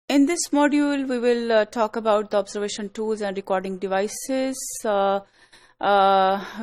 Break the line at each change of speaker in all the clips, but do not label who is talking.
In this module, we will talk about the observation tools and recording devices,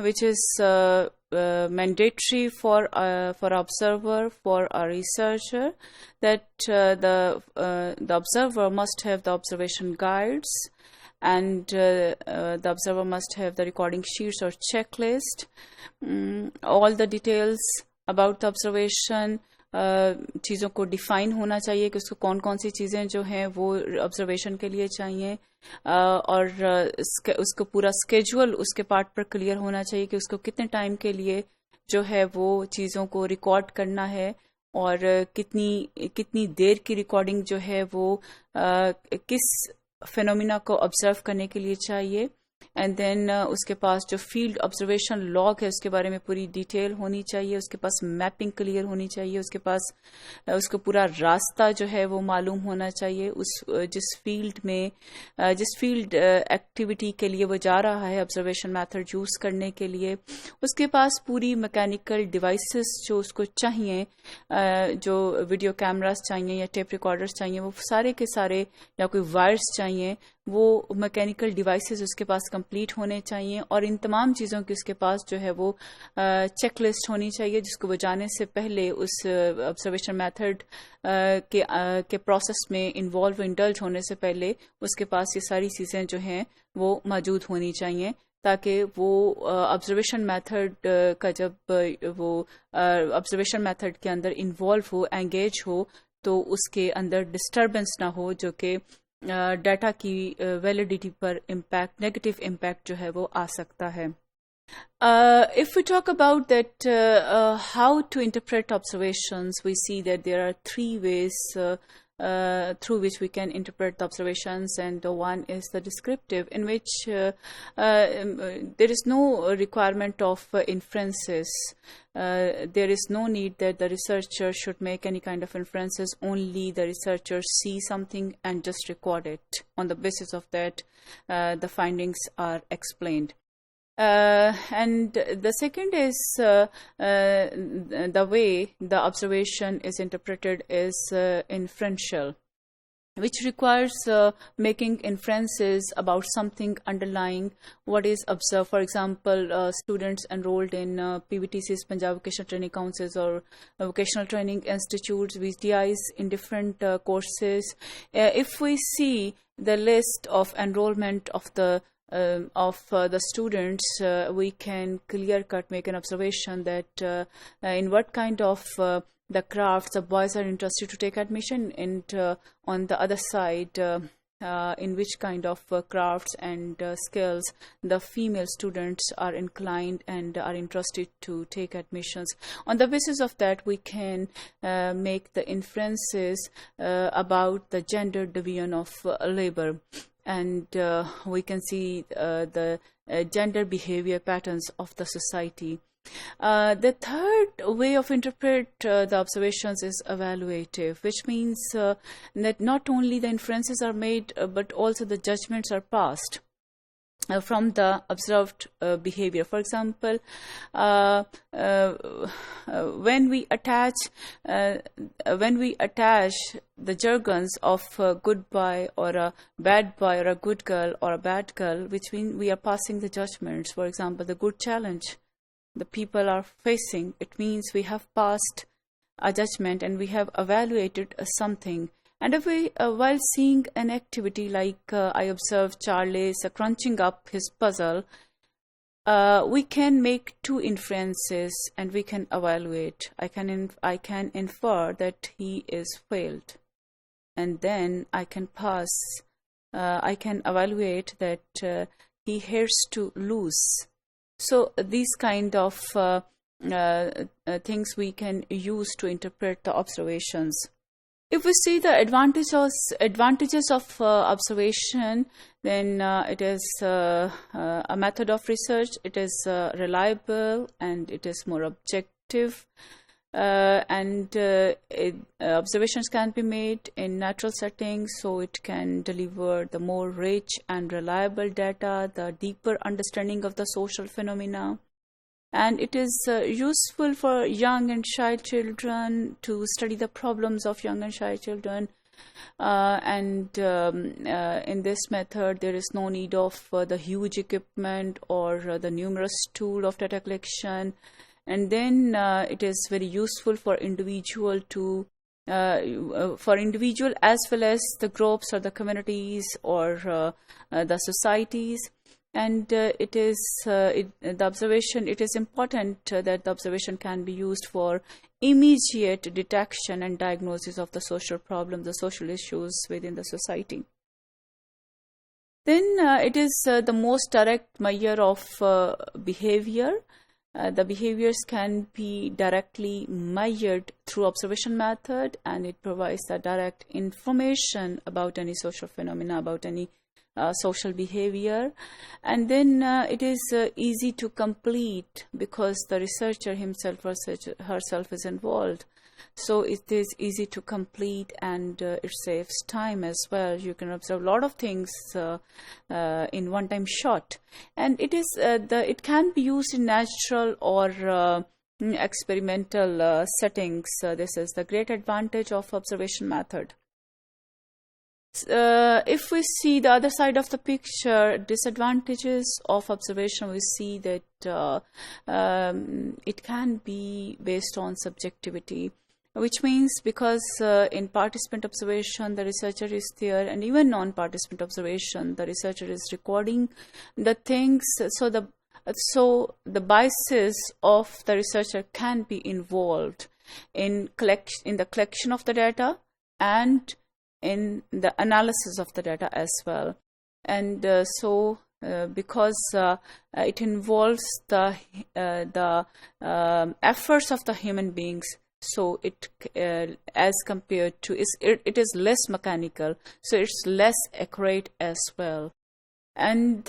which is mandatory for observer, for a researcher, that the observer must have the observation guides, and the observer must have the recording sheets or checklist, all the details about the observation. चीज़ों को define होना चाहिए कि उसको कौन कौन सी चीज़ें जो हैं वो ऑब्जर्वेशन के लिए चाहिए, और उसको पूरा स्केजुअल उसके पार्ट पर क्लियर होना चाहिए कि उसको कितने टाइम के लिए जो है वो चीज़ों को रिकॉर्ड करना है, और कितनी देर की रिकॉर्डिंग जो है वो किस फिनोमिना को ऑब्जर्व करने के लिए चाहिए. एंड देन उसके पास जो फील्ड ऑब्जर्वेशन लॉग है उसके बारे में पूरी डिटेल होनी चाहिए, उसके पास मैपिंग क्लियर होनी चाहिए, उसके पास उसको पूरा रास्ता जो है वो मालूम होना चाहिए, जिस फील्ड एक्टिविटी के लिए वो जा रहा है ऑब्जर्वेशन मेथड यूज़ करने के लिए. उसके पास पूरी मैकेनिकल डिवाइसेस जो उसको चाहिए, जो वीडियो कैमरास चाहिए या टेप रिकॉर्डर्स चाहिए, वो सारे के सारे, या कोई वायर्स चाहिए, वो मैकेनिकल डिवाइसेस उसके पास कंप्लीट होने चाहिए. और इन तमाम चीज़ों की उसके पास जो है वो चेकलिस्ट होनी चाहिए, जिसको वो जाने से पहले उस ऑब्जर्वेशन मेथड के प्रोसेस में इन्वॉल्व इंडल्ज होने से पहले उसके पास ये सारी चीज़ें जो हैं वो मौजूद होनी चाहिए, ताकि वो ऑब्जर्वेशन मेथड का जब वो ऑब्जर्वेशन मेथड के अंदर इन्वॉल्व हो, एंगेज हो, तो उसके अंदर डिस्टर्बेंस ना हो, जो कि डाटा की वैलिडिटी पर नेगेटिव इम्पैक्ट जो है वो आ सकता है. If we talk about that, how to interpret observations, we see that there are three ways through which we can interpret the observations, and the one is the descriptive, in which there is no requirement of inferences. There is no need that the researcher should make any kind of inferences. Only the researcher see something and just record it. On the basis of that, the findings are explained. And the second is the way the observation is interpreted is inferential, which requires making inferences about something underlying what is observed. For example, students enrolled in PVTCs, Punjab Vocational Training Councils, or Vocational Training Institutes, VTIs, in different courses. If we see the list of enrollment of the students, we can clear-cut make an observation that in what kind of the crafts the boys are interested to take admission, and on the other side, in which kind of crafts and skills the female students are inclined and are interested to take admissions. On the basis of that, we can make the inferences about the gender division of labor. And we can see the gender behavior patterns of the society. The third way of interpret the observations is evaluative, which means that not only the inferences are made, but also the judgments are passed from the observed behavior. For example, when we attach the jargons of a good boy or a bad boy, or a good girl or a bad girl, which means we are passing the judgments. For example, the good challenge the people are facing, it means we have passed a judgment and we have evaluated something. And if we, while seeing an activity like I observed Charles crunching up his puzzle, we can make two inferences and we can evaluate. I can infer that he is failed, and then I can evaluate that he has to lose. So these kind of things we can use to interpret the observations. If we see the advantages of observation, then it is a method of research. It is reliable and it is more objective. And observations can be made in natural settings, so it can deliver the more rich and reliable data, the deeper understanding of the social phenomena. And it is useful for young and shy children to study the problems of young and shy children, In this method, there is no need of the huge equipment or the numerous tool of data collection. And then it is very useful for individual to for individual as well as the groups or the communities or the societies. And the observation, it is important that the observation can be used for immediate detection and diagnosis of the social problems, the social issues within the society. Then it is the most direct measure of behavior. The behaviors can be directly measured through observation method, and it provides the direct information about any social phenomena, about any social behavior. And then it is easy to complete because the researcher himself or herself is involved. So it is easy to complete, and it saves time as well. You can observe a lot of things in one time shot. And it is it can be used in natural or experimental settings. This is the great advantage of observation method. If we see the other side of the picture, disadvantages of observation, we see that it can be based on subjectivity, which means because in participant observation, the researcher is there, and even non-participant observation, the researcher is recording the things. So the biases of the researcher can be involved in the collection of the data and in the analysis of the data as well. And because it involves the efforts of the human beings, so it as compared to it is less mechanical, so it's less accurate as well. And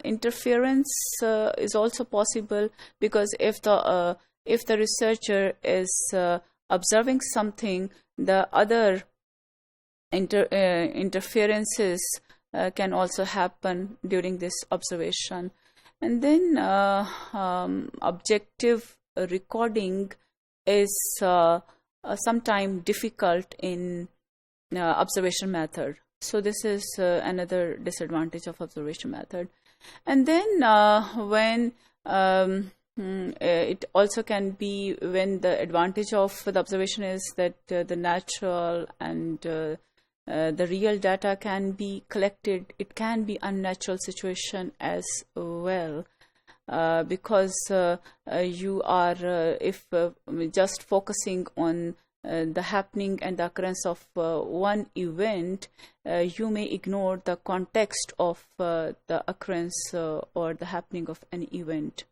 interference is also possible, because if the researcher is observing something, the other interferences can also happen during this observation. And then objective recording is sometimes difficult in observation method. So this is another disadvantage of observation method. And then when it also can be, when the advantage of the observation is that the natural and the real data can be collected. It can be unnatural situation as well, because you are if just focusing on the happening and the occurrence of one event, you may ignore the context of the occurrence or the happening of an event.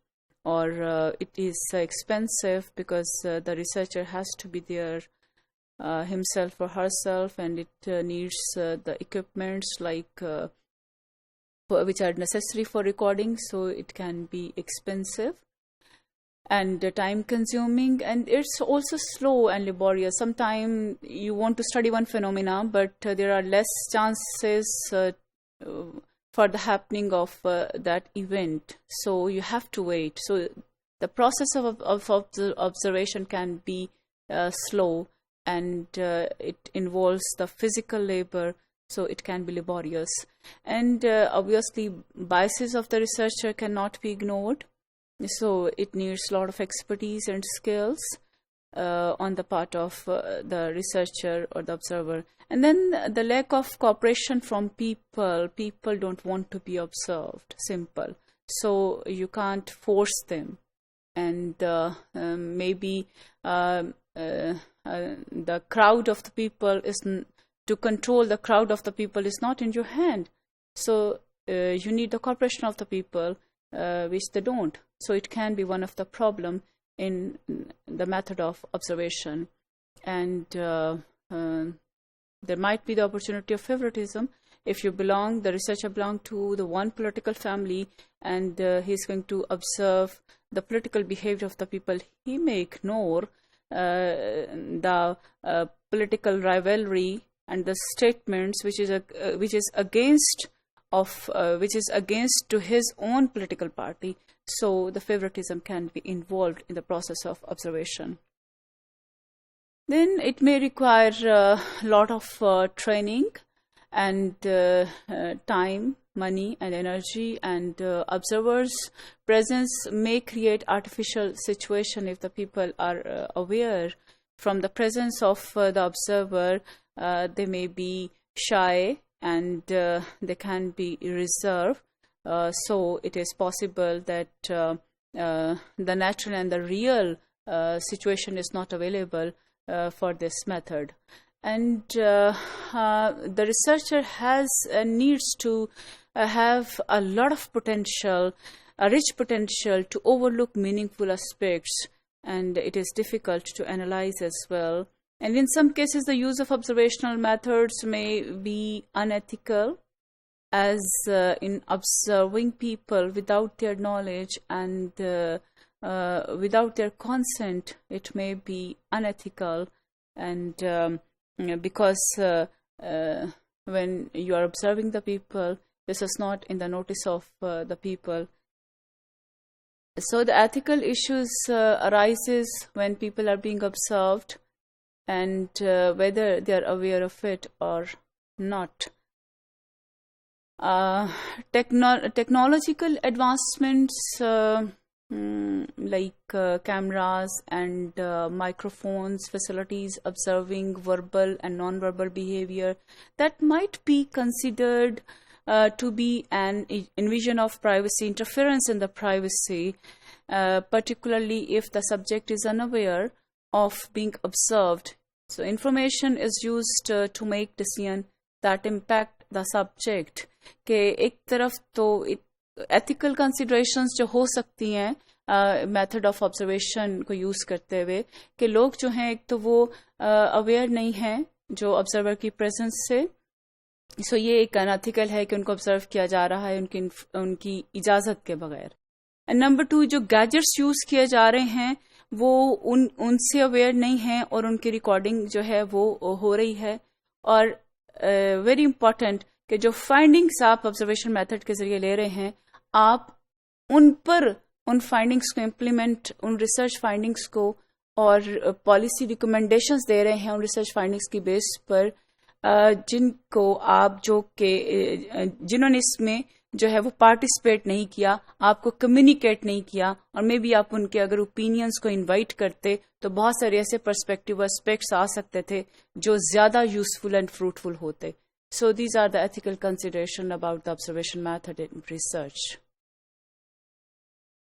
Or it is expensive because the researcher has to be there himself or herself, and it needs the equipments like which are necessary for recording, so it can be expensive and time consuming, and it's also slow and laborious. Sometimes you want to study one phenomena, but there are less chances for the happening of that event, so you have to wait. So the process of observation can be slow, and it involves the physical labor, so it can be laborious. And obviously biases of the researcher cannot be ignored, so it needs a lot of expertise and skills on the part of the researcher or the observer. And then the lack of cooperation from people don't want to be observed, simple, so you can't force them. And maybe the crowd of the people to control the crowd of the people is not in your hand, so you need the cooperation of the people, which they don't. So it can be one of the problem in the method of observation. And there might be the opportunity of favoritism. If the researcher belong to the one political family, and he's going to observe the political behavior of the people, he may ignore the political rivalry and the statements which is against to his own political party. So the favoritism can be involved in the process of observation. Then it may require a lot of training and time, money and energy, and observers' presence may create artificial situation. If the people are aware from the presence of the observer, they may be shy and they can be reserved. So it is possible that the natural and the real situation is not available for this method. And the researcher needs to have a lot of potential, a rich potential to overlook meaningful aspects, and it is difficult to analyze as well. And in some cases, the use of observational methods may be unethical, as in observing people without their knowledge and without their consent, it may be unethical. And because when you are observing the people, this is not in the notice of the people. So the ethical issues arises when people are being observed and whether they are aware of it or not. Technological advancements like cameras and microphones, facilities observing verbal and non-verbal behavior, that might be considered to be an invasion of privacy, interference in the privacy, particularly if the subject is unaware of being observed. So information is used to make decision that impact the subject. कि एक तरफ तो ethical considerations जो हो सकती हैं method of observation को use करते हुए, कि लोग जो हैं एक तो वो aware नहीं हैं जो observer की presence से, so ये एक unethical है कि उनको observe किया जा रहा है उनकी इजाज़त के बगैर. And number 2, जो gadgets use किए जा रहे हैं वो उनसे aware नहीं हैं और उनकी recording जो है वो हो रही है. और very important कि जो फाइंडिंग्स आप ऑब्जर्वेशन मेथड के जरिए ले रहे हैं, आप उन फाइंडिंग्स को इम्प्लीमेंट, उन रिसर्च फाइंडिंग्स को और पॉलिसी रिकमेंडेशंस दे रहे हैं उन रिसर्च फाइंडिंग्स की बेस पर, जिनको आप जिन्होंने इसमें जो है वो पार्टिसिपेट नहीं किया, आपको कम्युनिकेट नहीं किया, और मे बी आप उनके अगर ओपिनियंस को इनवाइट करते तो बहुत सारे ऐसे पर्सपेक्टिव एस्पेक्ट्स आ सकते थे जो ज़्यादा यूजफुल एंड फ्रूटफुल होते. So these are the ethical considerations about the observation method in research.